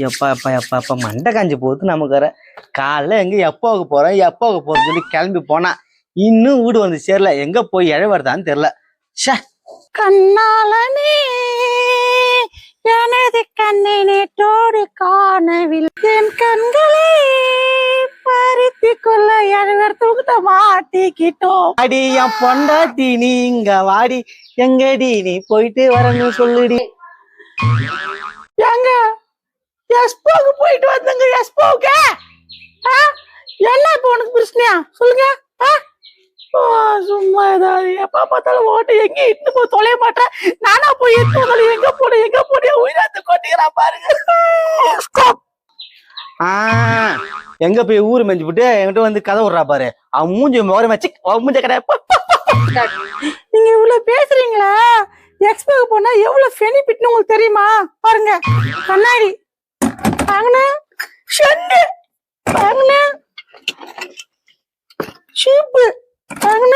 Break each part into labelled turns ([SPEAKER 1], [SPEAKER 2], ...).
[SPEAKER 1] எப்பா மண்டை காஞ்சி போகுது நமக்கு வர. காலைல எங்க எப்போவுக்கு போறோம்னு சொல்லி கிளம்பி போனா இன்னும் வீடு வந்து சேரல. எங்க போய் இழவர்தான்னு தெரியல.
[SPEAKER 2] கண்ணாலனே எனது கண்ணை நேற்றோடு காணவில் என் கண்களை பறித்து கொள்ள எழுவர் தூக்கிட்ட மாட்டிக்கிட்டோம்.
[SPEAKER 1] அடி என் பொண்டாட்டி நீ இங்க வாடி, எங்கடி நீ போயிட்டு வரன்னு சொல்லுடி.
[SPEAKER 2] எங்க எஸ்போக்கு போயிட்டு வந்தங்க. எஸ்போக்கு என்ன இப்ப உனக்கு பிரச்சனையா சொல்லுங்க. சும்மா ஏதாவது எப்ப பார்த்தாலும் ஓட்டு எங்க இட்டு போய் தொலைய மாட்டேன். நானா போய் எங்க போன உயிராத்து கொட்டிக்கிறா பாருங்க.
[SPEAKER 1] எங்க போய் ஊரு மெஞ்சு விட்டு என்கிட்ட வந்து கதை விடுறா பாரு. அவன் மூஞ்சி முகர வச்சு மூஞ்ச கடை.
[SPEAKER 2] நீங்க இவ்வளவு பேசுறீங்களா? எக்ஸ்போக்கு போனா எவ்வளவு பெனிஃபிட்னு உங்களுக்கு தெரியுமா? பாருங்க, கண்ணாடி வாங்கின, ஷெட்டு வாங்கின, ஷீப்பு வாங்கின,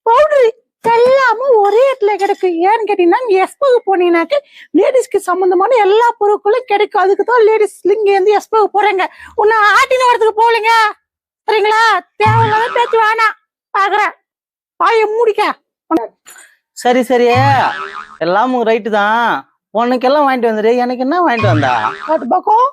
[SPEAKER 2] பவுடர் எல்லாமே ஒரே இடத்துல கிடைக்கும். ஏன்னு கேட்டீங்கன்னா, எஸ்போக்கு போனீங்கன்னாக்க லேடிஸ்க்கு சம்பந்தமான எல்லா பொருட்களும் கிடைக்கும். அதுக்குதான் லேடிஸ் இங்க இருந்து எஸ்போக்கு போறேங்க. உன்னை ஆட்டின வரதுக்கு போகலைங்க, சரிங்களா? தேவையில்லாத பேச்சு வேணாம். பாக்குறேன், பாய மூடிக்க.
[SPEAKER 1] சரி எல்லாமும் ரைட்டு தான். உனக்கு எல்லாம் வாங்கிட்டு வந்துடு. எனக்கு என்ன வாங்கிட்டு வந்தா?
[SPEAKER 2] காட்டு பக்கம்